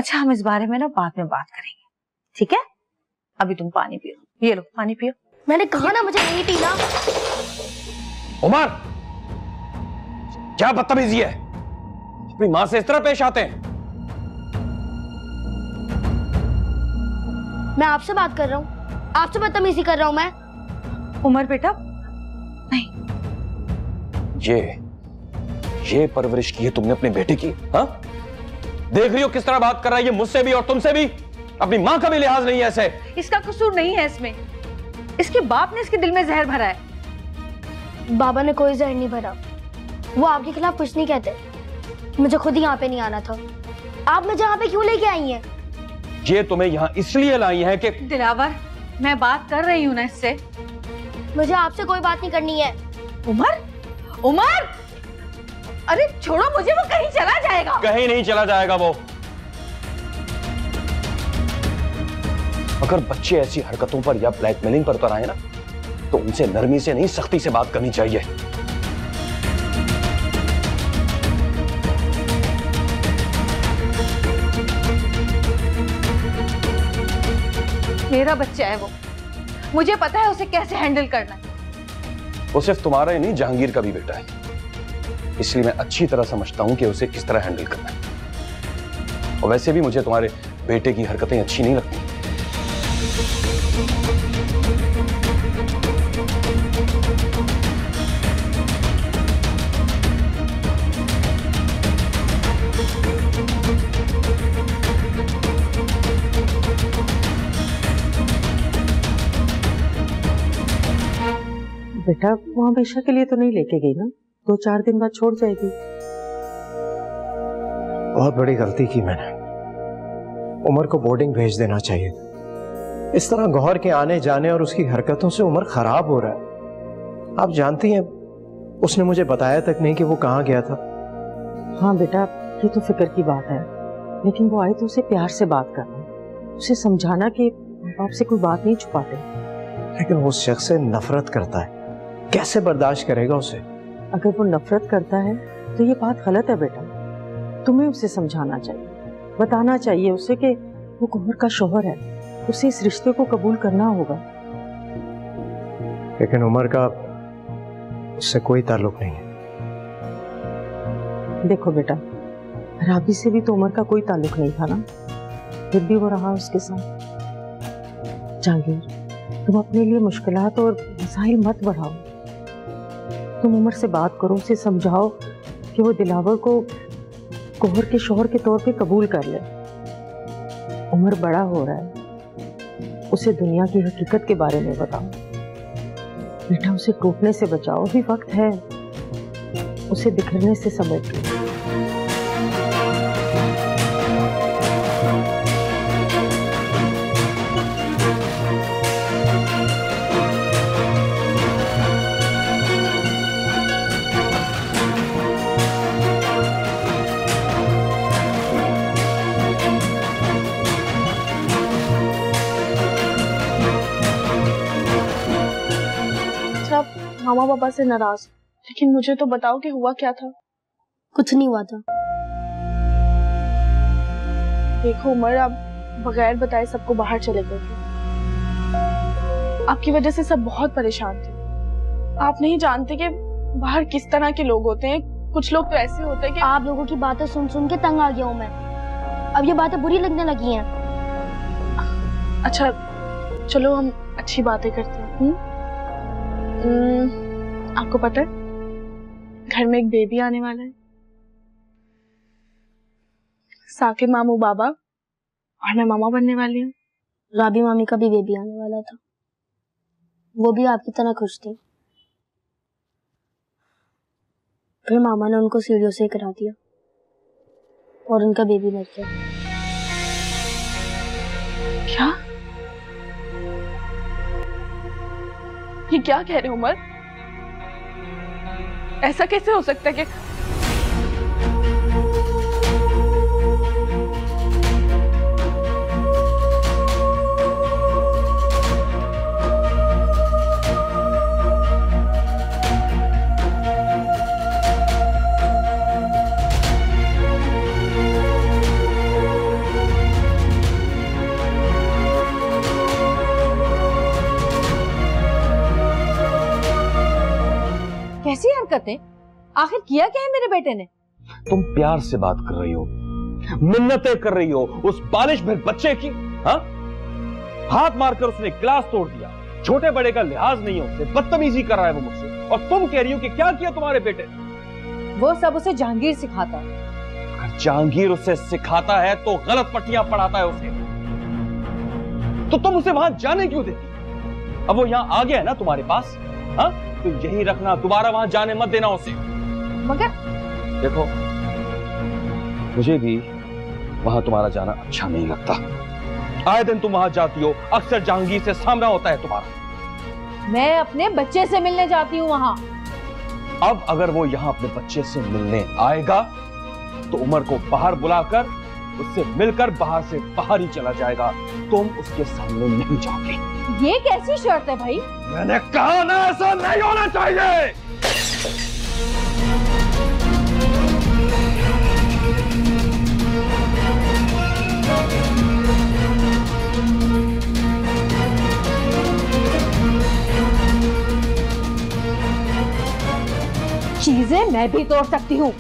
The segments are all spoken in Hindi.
अच्छा, हम इस बारे में ना बाद में बात करेंगे, ठीक है? अभी तुम पानी पियो, ये लो पानी पियो। मैंने कहा ना मुझे नहीं पीना। उमर, क्या बदतमीजी है, अपनी मां से इस तरह पेश आते हैं? मैं आपसे बात कर रहा हूँ, आपसे बदतमीजी कर रहा हूँ मैं। उमर बेटा नहीं, ये परवरिश की है तुमने अपने बेटे की? हाँ, देख रही हो किस तरह बात कर रहा है ये मुझसे भी और तुमसे भी। अपनी मां का भी लिहाज नहीं है ऐसे। इसका कसूर नहीं है इसमें, इसके बाप ने इसके दिल में जहर भरा है। बाबा ने कोई जहर नहीं भरा, वो आपके खिलाफ कुछ नहीं कहते। मुझे खुद यहाँ पे नहीं आना था। आप मुझे यहाँ पे क्यों लेके आई हैं? ये तुम्हें यहाँ इसलिए लाई है कि दिलावर, मैं बात कर रही हूँ ना इससे। मुझे आपसे कोई बात नहीं करनी है। उमर, उमर, अरे छोड़ो मुझे, वो कहीं चला जाएगा। कहीं नहीं चला जाएगा वो। अगर बच्चे ऐसी हरकतों पर या ब्लैकमेलिंग पर उतर आए ना, तो उनसे नरमी से नहीं सख्ती से बात करनी चाहिए। मेरा बच्चा है वो, मुझे पता है उसे कैसे हैंडल करना है। वो सिर्फ तुम्हारा ही नहीं, जहांगीर का भी बेटा है, इसलिए मैं अच्छी तरह समझता हूं कि उसे किस तरह हैंडल करना है। और वैसे भी मुझे तुम्हारे बेटे की हरकतें अच्छी नहीं लगती। बेटा वो हमेशा के लिए तो नहीं लेके गई ना, 2-4 दिन बाद छोड़ जाएगी। बहुत बड़ी गलती की मैंने, उमर को बोर्डिंग भेज देना चाहिए। इस तरह गौहर के आने जाने और उसकी हरकतों से उमर खराब हो रहा है। आप जानती हैं उसने मुझे बताया तक नहीं कि वो कहाँ गया था। हाँ बेटा, ये तो फिक्र की बात है, लेकिन वो आए तो उसे प्यार से बात करना, उसे समझाना कि आपसे कोई बात नहीं छुपाते। लेकिन वो उस शख्स से नफरत करता है, कैसे बर्दाश्त करेगा उसे? अगर वो नफरत करता है तो ये बात गलत है बेटा। तुम्हें उसे समझाना चाहिए, बताना चाहिए उसे कि वो उमर का शौहर है, उसे इस रिश्ते को कबूल करना होगा। लेकिन उमर का उससे कोई ताल्लुक नहीं है। देखो बेटा, राबी से भी तो उमर का कोई ताल्लुक नहीं था ना, फिर भी वो रहा उसके साथ। जहांगीर, तुम अपने लिए मुश्किलात और मसाइल मत बढ़ाओ। तुम उमर से बात करो, उसे समझाओ कि वो दिलावर को गौहर के शौहर के तौर पे कबूल कर ले। उमर बड़ा हो रहा है, उसे दुनिया की हकीकत के बारे में बताओ। बेटा उसे टूटने से बचाओ, अभी वक्त है, उसे बिखरने से समेट लो। मामा पापा से नाराज, लेकिन मुझे तो बताओ कि हुआ क्या था। कुछ नहीं हुआ था। देखो उमर, आप बगैर बताए सबको बाहर चले गए थे। आपकी वजह से सब बहुत परेशान थे। आप नहीं जानते कि बाहर किस तरह के लोग होते हैं। कुछ लोग तो ऐसे होते हैं कि आप लोगों की बातें सुन सुन के तंग आ गया हूँ मैं। अब ये बातें बुरी लगने लगी हैं। अच्छा चलो हम अच्छी बातें करते हैं। आपको पता है घर में एक बेबी आने वाला है। साकिब मामू बाबा और मैं मामा बनने वाली हूँ। राबी मामी का भी बेबी आने वाला था, वो भी आपकी तरह खुश थी। फिर मामा ने उनको सीढ़ियों से गिरा दिया और उनका बेबी मर गया। क्या? ये क्या कह रहे हो उमर? ऐसा कैसे हो सकता है कि हरकतें? आखिर किया क्या है मेरे बेटे ने? तुम प्यार से बात कर रही हो, मिन्नतें कर रही हो उस बालिश भरे बच्चे की। हाँ, हाथ मारकर उसने गिलास तोड़ दिया, छोटे बड़े का लिहाज नहीं है उसे, बदतमीजी कर रहा है वो मुझसे, और तुम कह रही हो कि क्या किया तुम्हारे बेटे ने? वो सब उसे जहांगीर सिखाता है। अगर जहांगीर उसे सिखाता है तो गलत पट्टियां पढ़ाता है उसे, तो तुम उसे वहां जाने क्यों देती? अब वो यहां आ गया है ना तुम्हारे पास, हाँ, तो यही रखना, दोबारा वहां जाने मत देना उसे। मगर देखो, मुझे भी वहां तुम्हारा जाना अच्छा नहीं लगता। आए दिन तुम वहां जाती हो, अक्सर जहांगीर से सामना होता है तुम्हारा। मैं अपने बच्चे से मिलने जाती हूँ वहां। अब अगर वो यहां अपने बच्चे से मिलने आएगा तो उमर को बाहर बुलाकर उससे मिलकर बाहर से बाहर ही चला जाएगा, तुम उसके सामने नहीं जाओगे। ये कैसी शर्त है भाई? मैंने कहा ना, ऐसा नहीं होना चाहिए। चीजें मैं भी तोड़ सकती हूँ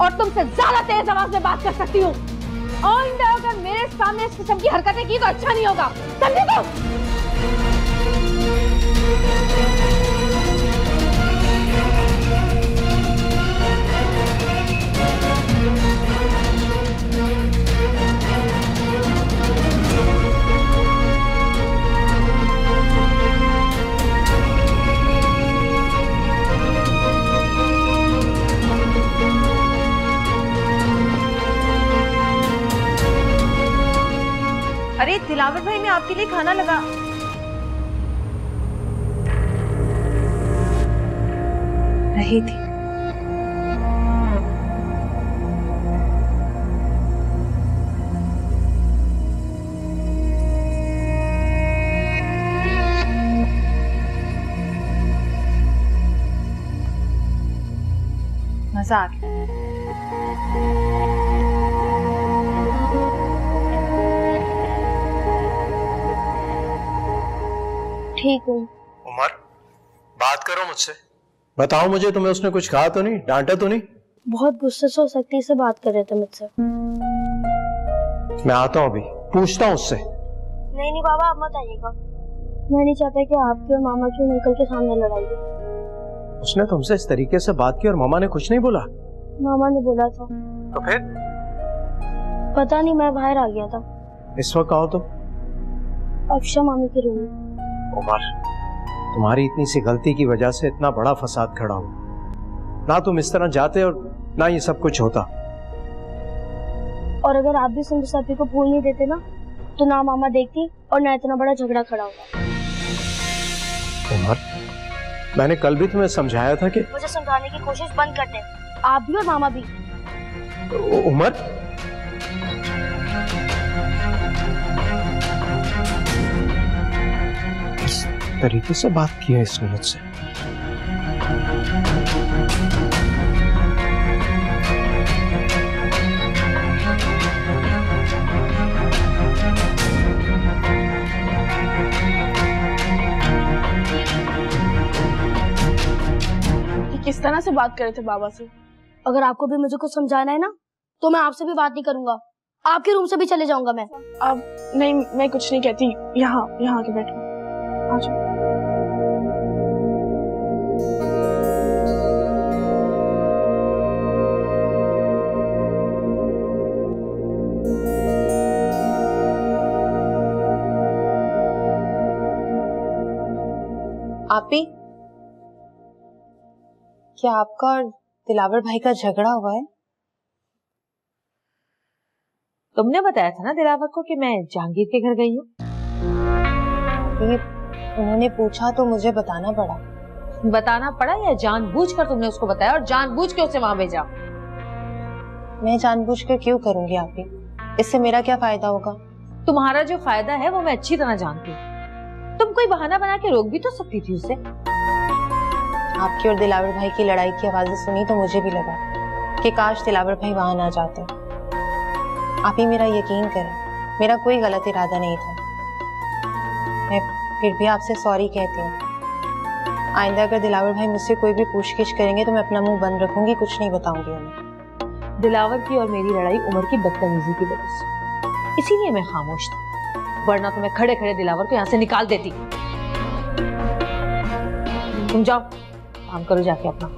और तुमसे ज्यादा तेज आवाज में बात कर सकती हूँ। आइंदा अगर मेरे सामने इस किस्म की हरकतें की तो अच्छा नहीं होगा, समझे तुम? अरे दिलावर भाई, मैं आपके लिए खाना लगा रही थी। मजा आ गया। ठीक हूँ। उमर, बात करो मुझसे। बताओ मुझे, तुम्हें उसने कुछ कहा तो नहीं, डांटा तो नहीं? बहुत गुस्से से और सख्ती से बात कर रहे थे मुझसे। मैं आता हूँ अभी, पूछता हूँ उससे। नहीं नहीं बाबा, आप मत आइएगा। मैं नहीं चाहता कि आपके और मामा की अंकल के सामने लड़ाई हो। उसने तुमसे इस तरीके से बात की और मामा ने कुछ नहीं बोला? मामा ने बोला था। तो फिर? पता नहीं, मैं बाहर आ गया था। इस वक्त आओ तो। अफशा मामी के रूम में। उमर, तुम्हारी इतनी सी गलती की वजह से इतना बड़ा फसाद खड़ा हो। ना तुम इस तरह जाते और ना ये सब कुछ होता। और अगर आप भी सुंदर साथी को भूल नहीं देते ना, तो ना मामा देखती और ना इतना बड़ा झगड़ा खड़ा होगा। उमर, मैंने कल भी तुम्हें समझाया था कि मुझे समझाने की कोशिश बंद कर दे, आप भी और मामा भी। उमर, इस तरीके से बात की है इसने मुझसे। किस तरह से बात करे थे बाबा से? अगर आपको भी मुझे कुछ समझाना है ना, तो मैं आपसे भी बात नहीं करूंगा, आपके रूम से भी चले जाऊंगा मैं। अब नहीं, मैं कुछ नहीं कहती। यहाँ आके बैठो, आ जाओ। आपी, क्या आपका और दिलावर भाई का झगड़ा हुआ है? तुमने बताया था ना दिलावर को कि मैं जहांगीर के घर गई हूँ। उन्होंने पूछा तो मुझे बताना पड़ा। बताना पड़ा या जानबूझकर तुमने उसको बताया और जानबूझ के उसे वहां भेजा? मैं जानबूझकर क्यों करूंगी आपी? इससे मेरा क्या फायदा होगा? तुम्हारा जो फायदा है वो मैं अच्छी तरह जानती हूँ। तुम कोई बहाना बना के रोक भी तो सकती थी उसे। आपकी और दिलावर भाई की लड़ाई की आवाजें सुनी तो मुझे भी लगा कि काश दिलावर भाई वहां ना जाते। आप ही मेरा यकीन करें, मेरा कोई गलत इरादा नहीं था। मैं फिर भी आपसे सॉरी कहती हूँ। आइंदा अगर दिलावर भाई मुझसे कोई भी पूछगिछ करेंगे तो मैं अपना मुंह बंद रखूंगी, कुछ नहीं बताऊंगी उन्हें। दिलावर की और मेरी लड़ाई उमर की बदतमीजी की वजह से, इसीलिए मैं खामोश थी, वरना तो मैं खड़े खड़े दिलावर को यहाँ से निकाल देती। तुम जाओ, काम करो जाके अपना।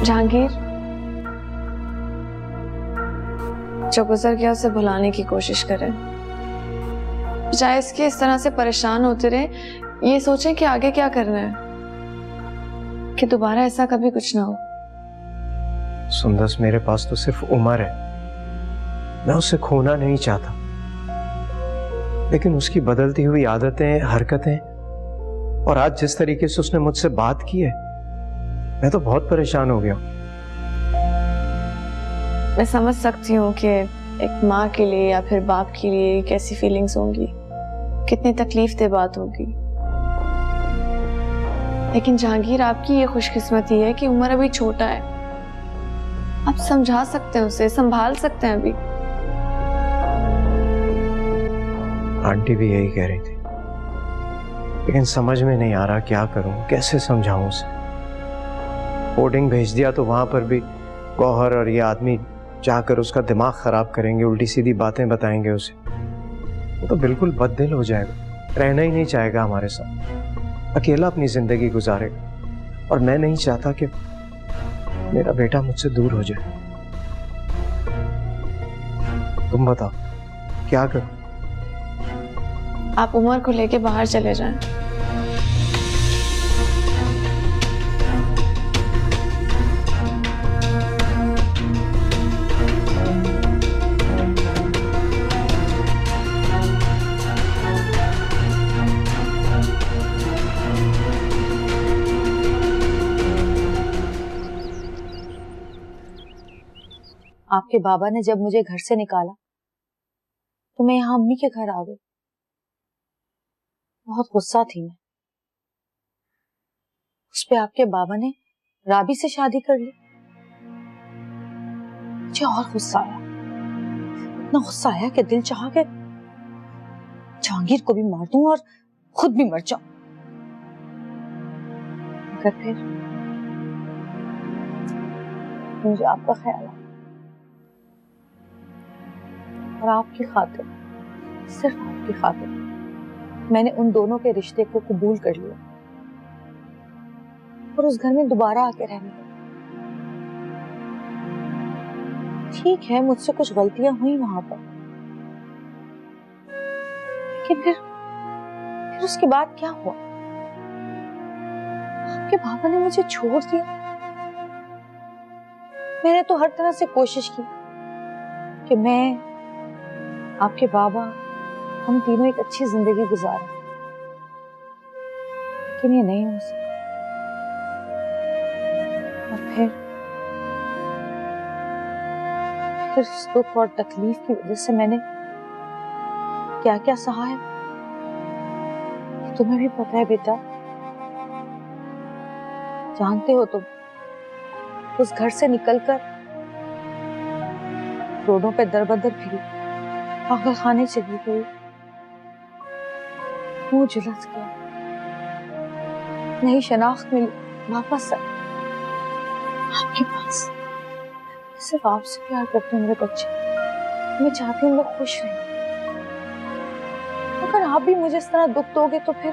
जहांगीर, जो गुजर गया उसे भुलाने की कोशिश करें, बजाय इसके इस तरह से परेशान होते रहे, ये सोचें कि आगे क्या करना है, कि दोबारा ऐसा कभी कुछ ना हो। सुंदस, मेरे पास तो सिर्फ उम्र है, मैं उसे खोना नहीं चाहता, लेकिन उसकी बदलती हुई आदतें, हरकतें और आज जिस तरीके से उसने मुझसे बात की है, मैं तो बहुत परेशान हो गया हूं। मैं समझ सकती हूँ कि एक माँ के लिए या फिर बाप के लिए कैसी फीलिंग्स होंगी, कितनी तकलीफदेह बात होगी, लेकिन जहांगीर आपकी ये खुशकिस्मती है कि उम्र अभी छोटा है, आप समझा सकते हैं उसे, संभाल सकते हैं अभी। आंटी भी यही कह रही थी, लेकिन समझ में नहीं आ रहा क्या करूं, कैसे समझाऊं उसे। बोर्डिंग भेज दिया तो वहां पर भी गौहर और ये आदमी जाकर उसका दिमाग खराब करेंगे, उल्टी सीधी बातें बताएंगे उसे। वो तो बिल्कुल बददिल हो जाएगा, रहना ही नहीं चाहेगा हमारे साथ, अकेला अपनी जिंदगी गुजारेगा। और मैं नहीं चाहता कि मेरा बेटा मुझसे दूर हो जाए। तुम बताओ क्या करूं? आप उमर को लेके बाहर चले जाएं। आपके बाबा ने जब मुझे घर से निकाला तो मैं यहाँ अम्मी के घर आ गई। बहुत गुस्सा थी मैं। उस पे आपके बाबा ने राबी से शादी कर ली। मुझे और गुस्सा आया, इतना गुस्सा आया कि दिल चाहा कि जहांगीर को भी मार दूं और खुद भी मर जाऊं। मगर फिर मुझे आपका ख्याल आया और आपकी खातिर, सिर्फ आपकी खातिर, मैंने उन दोनों के रिश्ते को कबूल कर लिया और उस घर में दोबारा आके रहने लगी। ठीक है, मुझसे कुछ गलतियां हुई वहां पर, लेकिन फिर उसके बाद क्या हुआ? आपके बाबा ने मुझे छोड़ दिया। मैंने तो हर तरह से कोशिश की कि मैं, आपके बाबा, हम तीनों एक अच्छी जिंदगी गुजारें, लेकिन ये नहीं हो सका। और फिर इस दुख और तकलीफ की वजह से मैंने क्या क्या सहा है, तुम्हें भी पता है बेटा। जानते हो तुम, उस घर से निकलकर रोडों पे दर बदर फिरी, पागल खाने चली गई, मुंह झुलस गया, नई शनाख्त मिली, वापस आपके पास। सिर्फ आपसे प्यार करते हैं मेरे बच्चे, मैं चाहती हूँ लोग खुश रहें। अगर आप भी मुझे इस तरह दुख दोगे तो फिर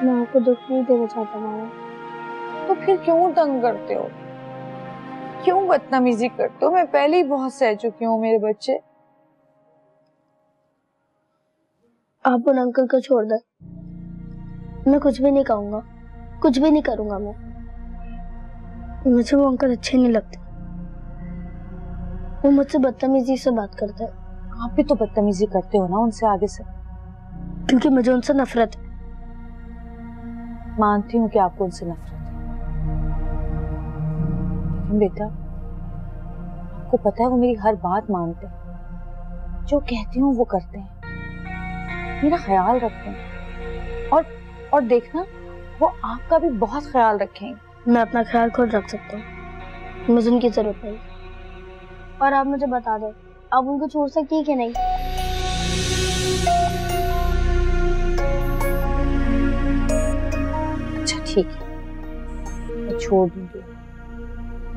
मैं आपको दुख नहीं देना चाहता मामा। तो फिर क्यों तंग करते हो, क्यों बदतमीजी करते हो? मैं पहले ही बहुत सह चुकी हूँ मेरे बच्चे। आप उन अंकल को छोड़ दे, मैं कुछ भी नहीं कहूंगा, कुछ भी नहीं करूंगा मैं। मुझे वो अंकल अच्छे नहीं लगते, वो मुझसे बदतमीजी से बात करते हैं। आप भी तो बदतमीजी करते हो ना उनसे आगे से। क्योंकि मुझे उनसे नफरत है। मानती हूँ कि आपको उनसे नफरत है, लेकिन बेटा आपको पता है वो मेरी हर बात मानते हैं, जो कहती हूँ वो करते हैं, मेरा ख्याल रखते हैं, और देखना वो आपका भी बहुत ख्याल रखेंगे। मैं अपना ख्याल खुद रख सकता हूँ, मुझे उनकी जरूरत नहीं। और आप मुझे बता दो, आप उनको छोड़ सकती है कि नहीं? अच्छा ठीक है, मैं छोड़ दूंगी,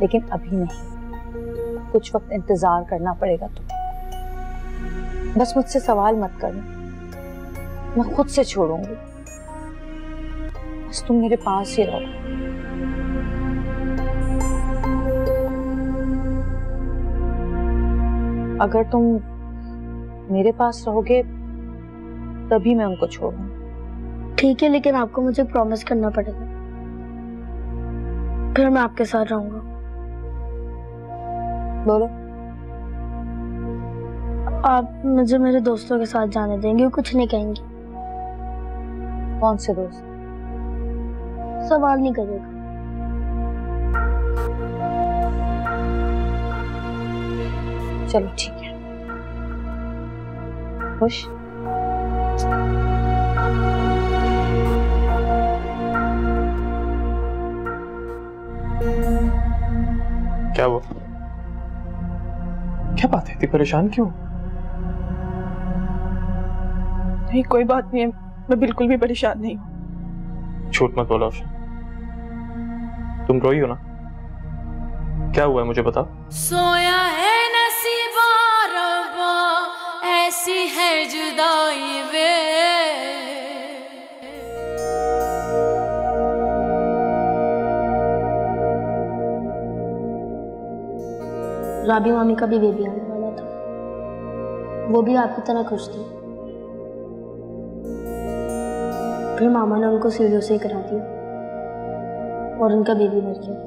लेकिन अभी नहीं, कुछ वक्त इंतजार करना पड़ेगा तुम्हें। बस मुझसे सवाल मत करना, मैं खुद से छोड़ूंगी, बस तुम मेरे पास ही रहो। अगर तुम मेरे पास रहोगे तभी मैं उनको छोड़ूंगी। ठीक है, लेकिन आपको मुझे प्रॉमिस करना पड़ेगा, फिर मैं आपके साथ रहूंगा। बोलो। आप मुझे मेरे दोस्तों के साथ जाने देंगे, कुछ नहीं कहेंगे? कौन से दोस्त? सवाल नहीं करेगा। चलो ठीक है। खुश? क्या हुआ? क्या बात है, इतनी परेशान क्यों? नहीं कोई बात नहीं है, मैं बिल्कुल भी परेशान नहीं हूँ। झूठ मत बोलो अफशान, तुम रोई हो ना? क्या हुआ है मुझे बताओ। सोया है नसीबा रब्बा, ऐसी है जुदाई वे। राबी मामी का भी बेबी आने वाला था, वो भी आपकी तरह खुश थी, फिर मामा ने उनको सीढ़ियों से करा दिया और उनका बेबी मर गया।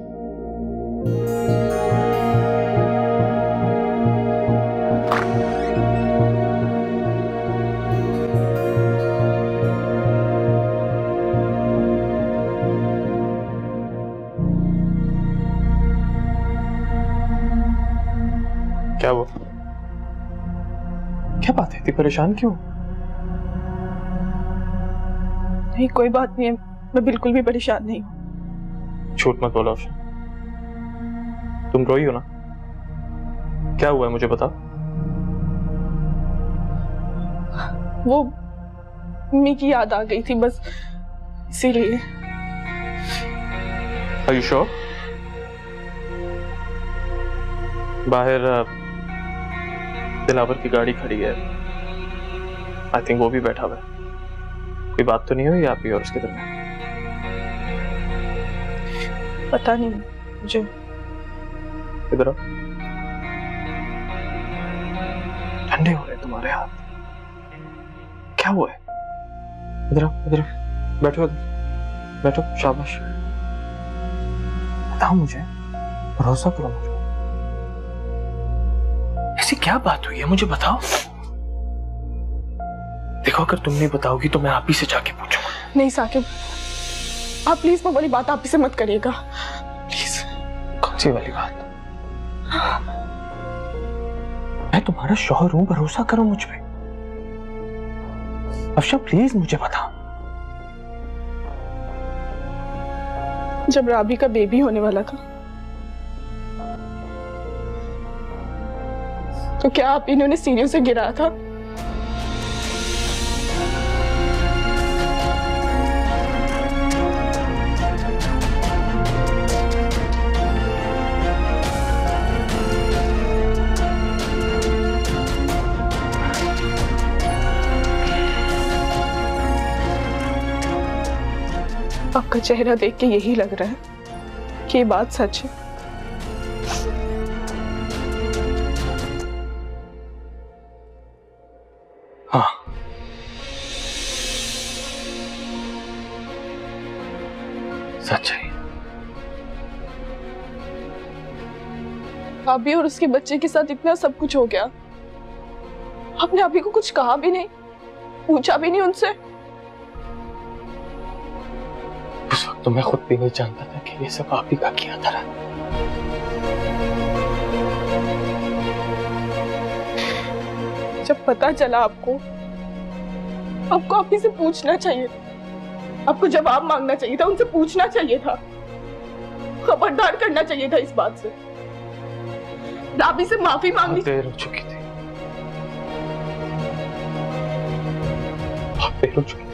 क्या हुआ? क्या बात है, इतनी परेशान क्यों? नहीं कोई बात नहीं है, मैं बिल्कुल भी परेशान नहीं हूँ। झूठ मत बोलो अफशान, तुम रोई हो ना? क्या हुआ है मुझे बताओ। वो मम्मी की याद आ गई थी बस, इसीलिए। Are you sure? बाहर दिलावर की गाड़ी खड़ी है, आई थिंक वो भी बैठा हुआ है। कोई बात तो नहीं हुई आप ही और उसके दरमियान? पता नहीं मुझे। इधर आओ, ठंडे हो रहे तुम्हारे हाथ, क्या हुआ है? इधर आओ, इधर आओ, बैठो बैठो, शाबाश। बताओ मुझे, भरोसा करो मुझे, ऐसी क्या बात हुई है मुझे बताओ। देखो अगर तुम नहीं बताओगी तो मैं आप ही से जाके पूछूंगा। नहीं साकिब, आप प्लीज वो वाली बात आप ही से मत करिएगा, प्लीज। कौन सी वाली बात? मैं तुम्हारा शौहर हूं, भरोसा करो मुझ पे। अफशा प्लीज मुझे बताओ। जब राबी का बेबी होने वाला था तो क्या आप इन्होंने सीढ़ियों से गिराया था? आपका चेहरा देख के यही लग रहा है कि ये बात सच है। हाँ, सच चाहिए? अभी और उसके बच्चे के साथ इतना सब कुछ हो गया, आपने अभी को कुछ कहा भी नहीं, पूछा भी नहीं उनसे? उस वक्त तो मैं खुद भी नहीं जानता था कि ये सब आप ही का किया था। जब पता चला आपको आप ही से पूछना चाहिए, आपको जवाब मांगना चाहिए था, उनसे पूछना चाहिए था, खबरदार करना चाहिए था इस बात से, राबी से माफी मांगनी। देर हो चुकी थी, बहुत देर हो चुकी थी।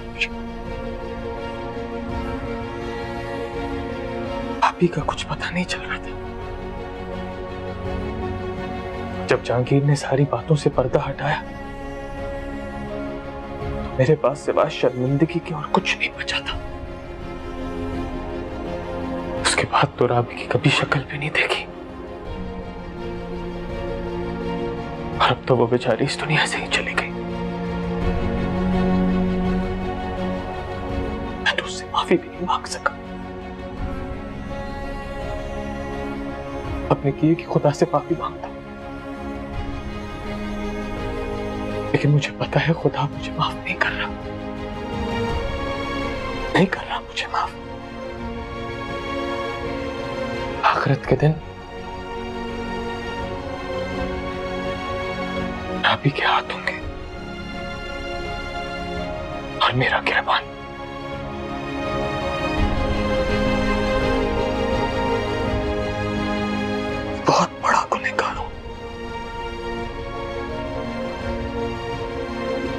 भाभी का कुछ पता नहीं चल रहा था। जब जहांगीर ने सारी बातों से पर्दा हटाया तो मेरे पास सिवाय शर्मिंदगी के और कुछ नहीं बचा था। उसके बाद तो राबी की कभी शक्ल भी नहीं देखी, और अब तो वो बेचारी इस दुनिया से ही चली गई। मैं तो उससे माफी भी नहीं मांग सका। अपने किए कि खुदा से माफी मांगता, लेकिन मुझे पता है खुदा मुझे माफ नहीं कर रहा, नहीं कर रहा मुझे माफ। आखिरत के दिन राबी के हाथ होंगे और मेरा गिरबान। बहुत बड़ा गुनहगार हूं,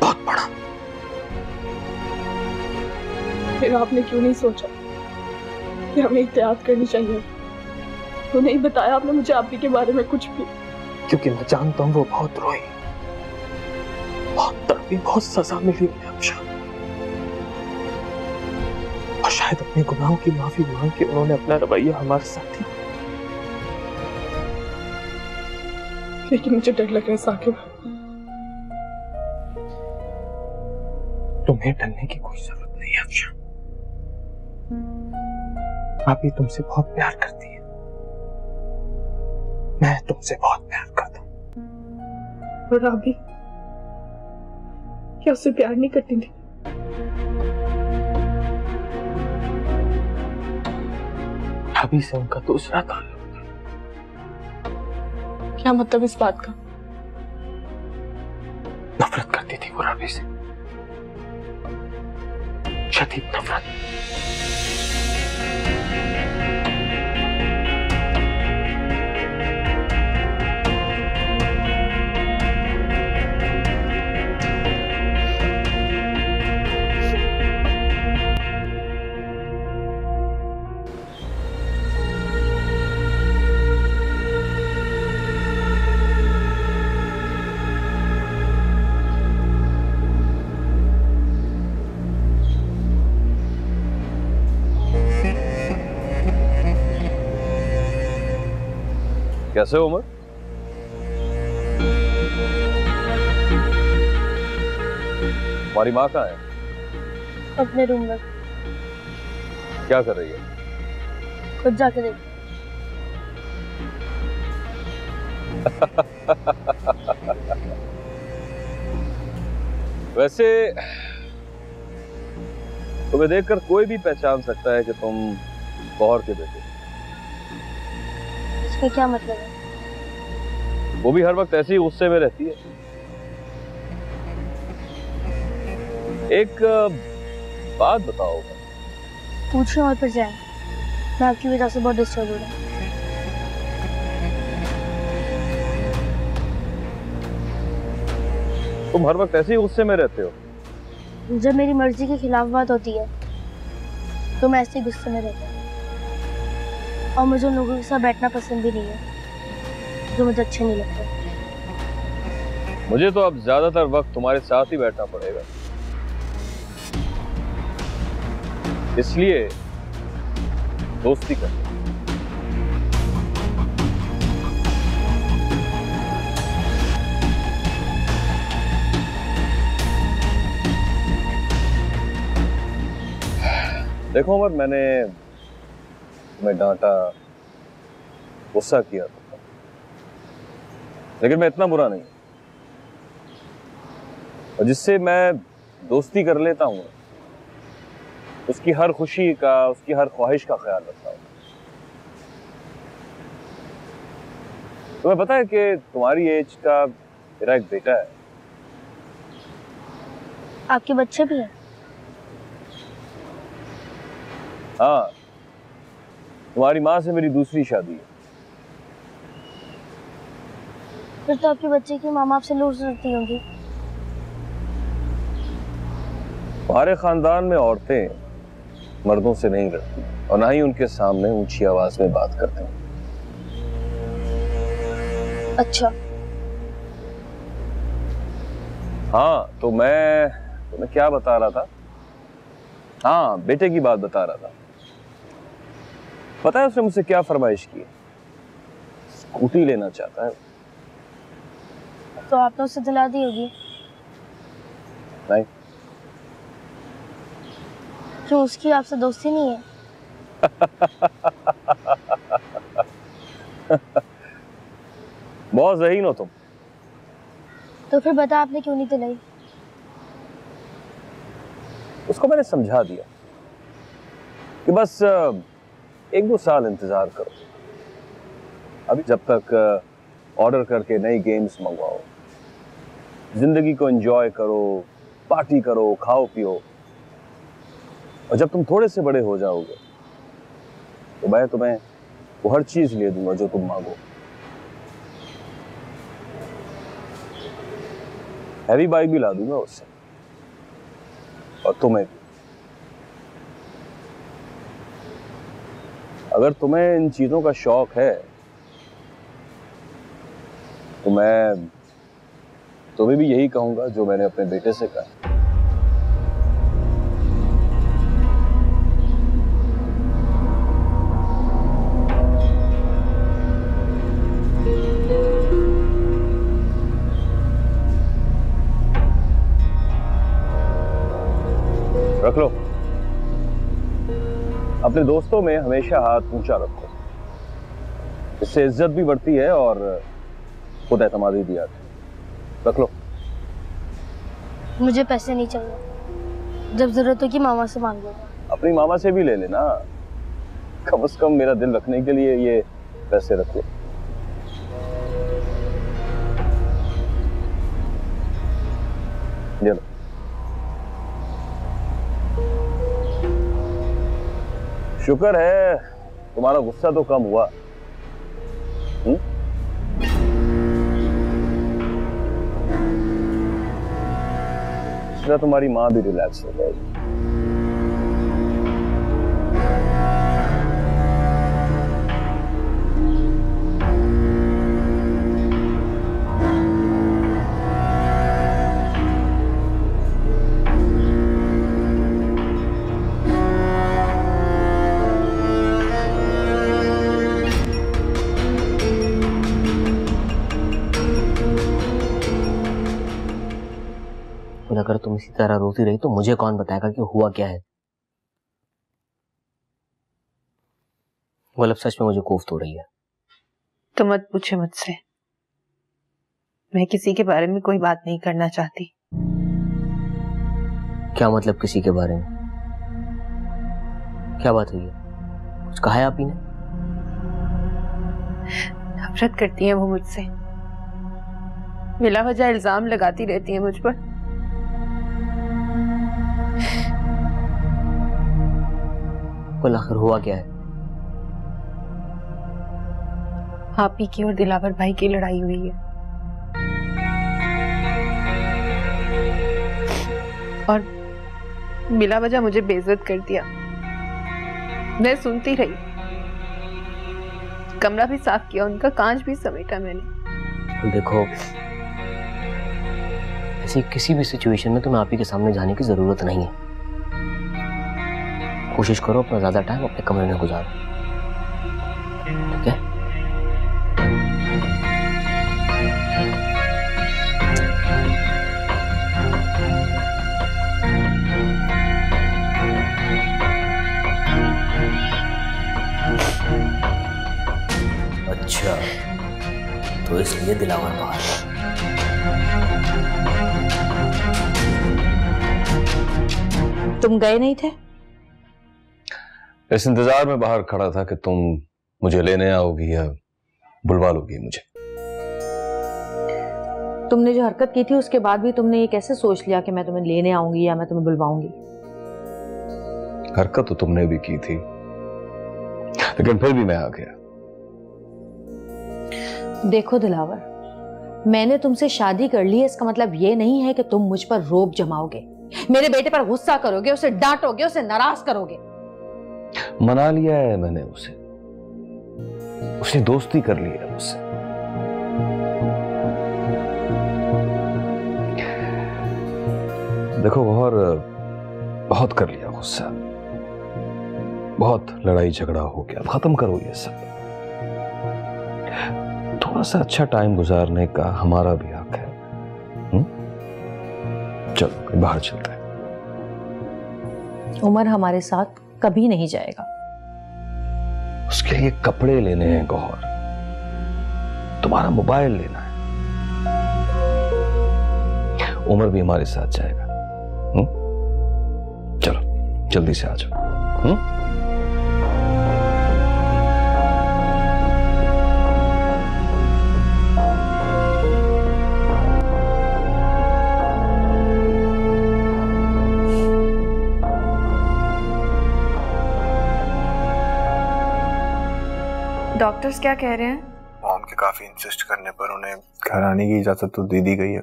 बहुत बड़ा। फिर आपने क्यों नहीं सोचा कि हमें एहतियात करनी चाहिए? तो नहीं बताया आपने मुझे आप ही के बारे में कुछ भी? क्योंकि मैं जानता हूं वो बहुत रोई, बहुत तड़पी, बहुत सजा मिली उन्हें अफशा, और शायद अपने गुनाहों की माफी मांग के उन्होंने अपना रवैया हमारे साथ ही। लेकिन मुझे डर लग रहा है साकिब। तुम्हें डरने की कोई जरूरत नहीं है अफशा। आप ही तुमसे बहुत प्यार करती है, मैं तुमसे बहुत प्यार करता हूं। और राबी क्या उससे प्यार नहीं करती थी? अभी से उनका दूसरा ताल्लुक था। क्या मतलब इस बात का? नफरत करती थी वो राबी से, शदीद नफरत। कैसे हो उमर? तुम्हारी माँ कहाँ है? अपने रूम में। क्या कर रही है? खुद जाके देख। वैसे तुम्हें देखकर कोई भी पहचान सकता है कि तुम गौहर के बेटे। इसका क्या मतलब है? वो भी हर वक्त ऐसे ही गुस्से में रहती है। एक बात बताओ। पूछो और फिर जाए। मैं आपकी वजह से बहुत डिस्टर्ब हो रहा हूँ। तुम हर वक्त ऐसे ही गुस्से में रहते हो? जब मेरी मर्जी के खिलाफ बात होती है तो मैं ऐसे ही गुस्से में रहता हूँ, और मुझे उन लोगों के साथ बैठना पसंद भी नहीं है जो मुझे अच्छे नहीं लगते। मुझे तो अब ज्यादातर वक्त तुम्हारे साथ ही बैठना पड़ेगा, इसलिए दोस्ती कर। देखो उमर, मैंने तुम्हें डांटा, गुस्सा किया था, लेकिन मैं इतना बुरा नहीं। और जिससे मैं दोस्ती कर लेता हूँ उसकी हर खुशी का, उसकी हर ख्वाहिश का ख्याल रखता हूँ। तुम्हें पता है कि तुम्हारी एज का मेरा एक बेटा है। आपके बच्चे भी हैं? हाँ, तुम्हारी माँ से मेरी दूसरी शादी है। फिर तो आपके बच्चे की माँ आपसे लूट सकती होंगी। हमारे खानदान में औरतें मर्दों से नहीं लड़ती और ना ही उनके सामने ऊंची आवाज में बात करते हैं। अच्छा। हाँ, तो मैं तुम्हें क्या बता रहा था? हाँ, बेटे की बात बता रहा था। पता है उसने मुझसे क्या फरमाइश की? स्कूटी लेना चाहता है। तो आपने उसे दिला दी होगी? नहीं। क्यों, उसकी आपसे दोस्ती नहीं है? बहुत ज़हीन हो तुम। तो फिर बता, आपने क्यों नहीं दिलाई? उसको मैंने समझा दिया कि बस 1-2 साल इंतजार करो। अभी जब तक ऑर्डर करके नई गेम्स मंगवाओ, जिंदगी को एंजॉय करो, पार्टी करो, खाओ पियो, और जब तुम थोड़े से बड़े हो जाओगे तो मैं तुम्हें वो हर चीज ले दूंगा जो तुम मांगो। हैवी बाइक भी ला दूंगा उससे, और तुम्हें भी। अगर तुम्हें इन चीजों का शौक है तो मैं तुम्हें भी यही कहूंगा जो मैंने अपने बेटे से कहा। रख लो। अपने दोस्तों में हमेशा हाथ ऊंचा रखो, इससे इज्जत भी बढ़ती है और खुद एतमादी भी आती है। रख लो। मुझे पैसे नहीं चाहिए, जब जरूरत होगी मामा से मांग लूंगा। अपनी मामा से भी ले लेना, कम से कम मेरा दिल रखने के लिए ये पैसे रख लो। ले लो। शुक्र है तुम्हारा गुस्सा तो कम हुआ। इसलिए तुम्हारी माँ भी रिलैक्स हो जाएगी। अगर तुम इसी तरह रोती रही तो मुझे कौन बताएगा कि हुआ क्या है? वो सच में मुझे कोफ्त हो रही है। तो मत पूछे मुझसे, मैं किसी के बारे में कोई बात नहीं करना चाहती। क्या मतलब किसी के बारे में? क्या बात हुई है? कुछ कहा है आप ही ने? नफरत करती है वो मुझसे, बिला वजह इल्जाम लगाती रहती है मुझ पर। बोल आखिर हुआ क्या है? आप ही की और दिलावर भाई की लड़ाई हुई है, और बिला वजह मुझे बेइज्जत कर दिया। मैं सुनती रही, कमरा भी साफ किया, उनका कांच भी समेटा मैंने। देखो, ऐसी किसी भी सिचुएशन में तुम्हें आप ही के सामने जाने की जरूरत नहीं है। कोशिश करो अपना ज्यादा टाइम अपने कमरे में गुजारो, ठीक है? चाहिए दिलावर बाहर। तुम गए नहीं थे? इस इंतजार में बाहर खड़ा था कि तुम मुझे लेने आओगी या बुलवा लोगी मुझे। तुमने जो हरकत की थी उसके बाद भी तुमने ये कैसे सोच लिया कि मैं तुम्हें लेने आऊंगी या मैं तुम्हें बुलवाऊंगी? हरकत तो तुमने भी की थी, लेकिन फिर भी मैं आ गया। देखो दिलावर, मैंने तुमसे शादी कर ली है, इसका मतलब ये नहीं है कि तुम मुझ पर रोब जमाओगे, मेरे बेटे पर गुस्सा करोगे, उसे डांटोगे, उसे नाराज करोगे। मना लिया है मैंने उसे, उसने दोस्ती कर ली है मुझसे। देखो गौहर, बहुत कर लिया गुस्सा, बहुत लड़ाई झगड़ा हो गया, खत्म करो ये सब। थोड़ा सा अच्छा टाइम गुजारने का हमारा भी हक है। चलो बाहर चलते हैं। उमर हमारे साथ कभी नहीं जाएगा। उसके लिए कपड़े लेने हैं गौहर, तुम्हारा मोबाइल लेना है। उमर भी हमारे साथ जाएगा। चलो जल्दी से आ जाओ। डॉक्टर्स क्या कह रहे हैं? मॉम के काफी इंसिस्ट करने पर उन्हें घर आने की इजाजत तो दे दी गई है।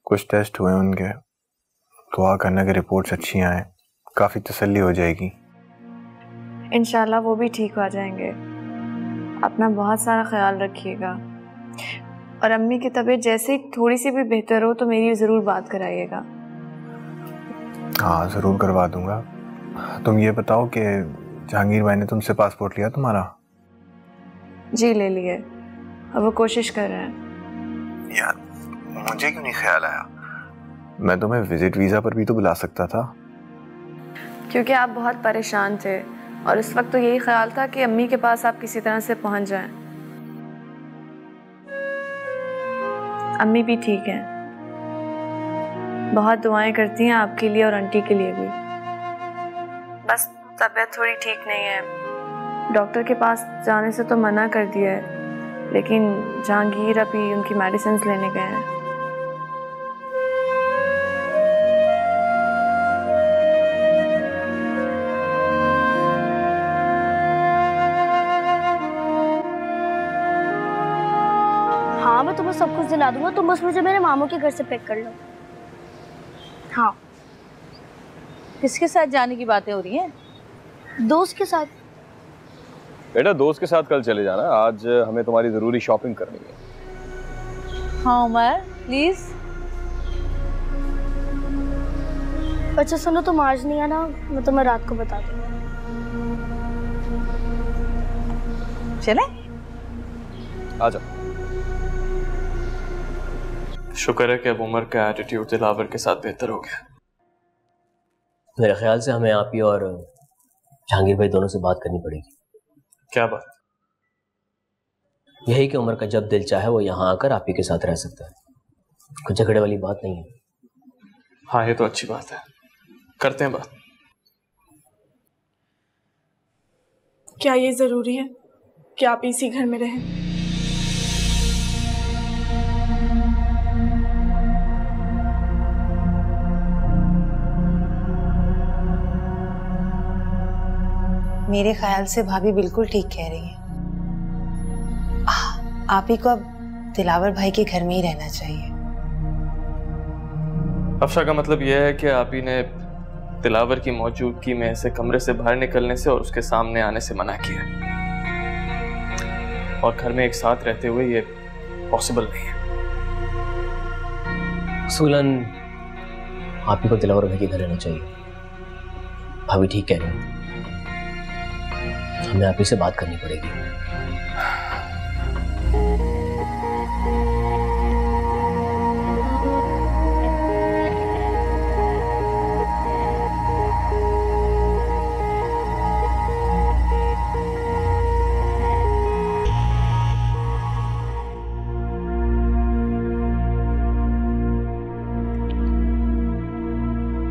कुछ टेस्ट हुए उनके, दुआ करना कि रिपोर्ट्स अच्छी आए, काफी तसल्ली हो जाएगी। इंशाल्लाह वो भी ठीक हो जाएंगे। अपना बहुत सारा ख्याल रखिएगा, और अम्मी की तबीयत जैसे ही थोड़ी सी भी बेहतर हो तो मेरी ज़रूर बात कराइएगा। हाँ ज़रूर करवा दूंगा। तुम ये बताओ कि जहांगीर भाई ने तुमसे पासपोर्ट लिया तुम्हारा? जी ले लिए, अब वो कोशिश कर रहे हैं। यार मुझे क्यों नहीं ख्याल आया, मैं तुम्हें विजिट वीज़ा पर भी तो बुला सकता था। क्योंकि आप बहुत परेशान थे और इस वक्त तो यही ख्याल था कि अम्मी के पास आप किसी तरह से पहुंच जाएं। अम्मी भी ठीक हैं, बहुत दुआएं करती हैं आपके लिए और आंटी के लिए भी। बस तबीयत थोड़ी ठीक नहीं है, डॉक्टर के पास जाने से तो मना कर दिया है, लेकिन जहांगीर अभी उनकी मेडिसिन लेने गए हैं। हाँ मैं तुम्हें सब कुछ दिला दूंगा, तुम बस मुझे मेरे मामू के घर से पिक कर लो। हाँ। किसके साथ जाने की बातें हो रही हैं? दोस्त के साथ। बेटा दोस्त के साथ कल चले जाना, आज हमें तुम्हारी जरूरी शॉपिंग करनी है। हाँ उमर प्लीज। अच्छा सुनो, तुम आज नहीं आना, मैं तुम्हें रात को बता दूंगा। चले? आ जाओ। शुक्र है कि अब उमर का एटीट्यूड दिलावर के साथ बेहतर हो गया। मेरे ख्याल से हमें आप ही और जहांगीर भाई दोनों से बात करनी पड़ेगी। क्या बात? यही कि उमर का जब दिल चाहे वो यहाँ आकर आप ही के साथ रह सकता है, कुछ झगड़े वाली बात नहीं है। हाँ ये तो अच्छी बात है, करते हैं बात। क्या ये जरूरी है कि आप इसी घर में रहें? मेरे ख्याल से भाभी बिल्कुल ठीक कह रही है। आप ही को अब दिलावर भाई के घर में ही रहना चाहिए। अफशा का मतलब यह है कि आप ही ने दिलावर की मौजूदगी में ऐसे कमरे से बाहर निकलने से और उसके सामने आने से मना किया, और घर में एक साथ रहते हुए ये पॉसिबल नहीं है। सूलन आप ही को दिलावर भाई के घर रहना चाहिए। भाभी ठीक कह रही हैं, हमें आप ही से बात करनी पड़ेगी।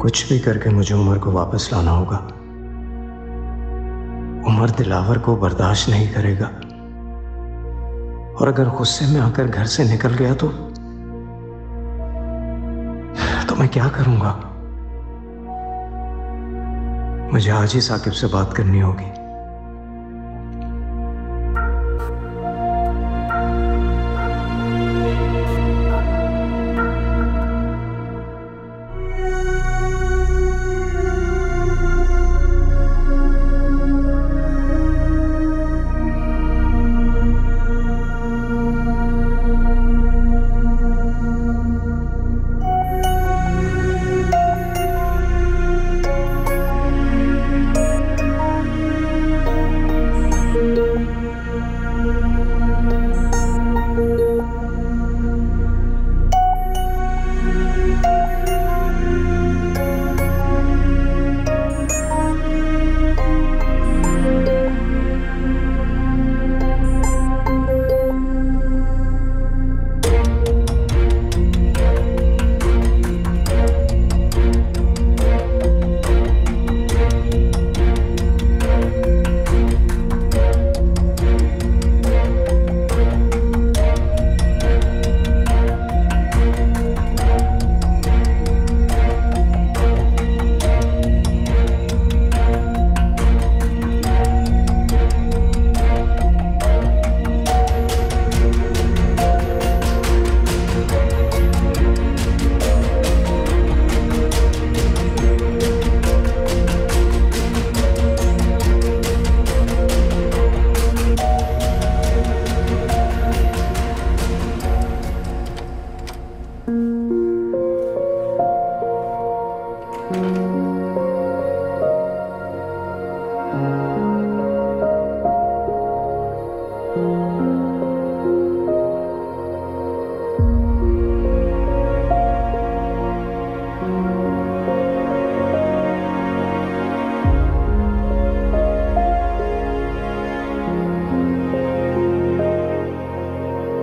कुछ भी करके मुझे उमर को वापस लाना होगा। उमर दिलावर को बर्दाश्त नहीं करेगा, और अगर गुस्से में आकर घर से निकल गया तो मैं क्या करूंगा? मुझे आज ही साकिब से बात करनी होगी।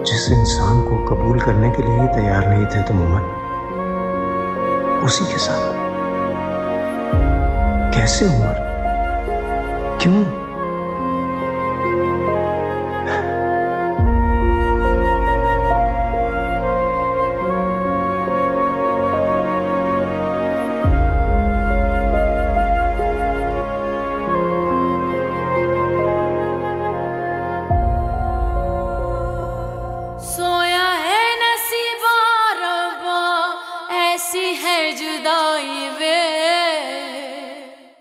जिस इंसान को कबूल करने के लिए ही तैयार नहीं थे तुम उमर, उसी के साथ कैसे उमर? क्यों?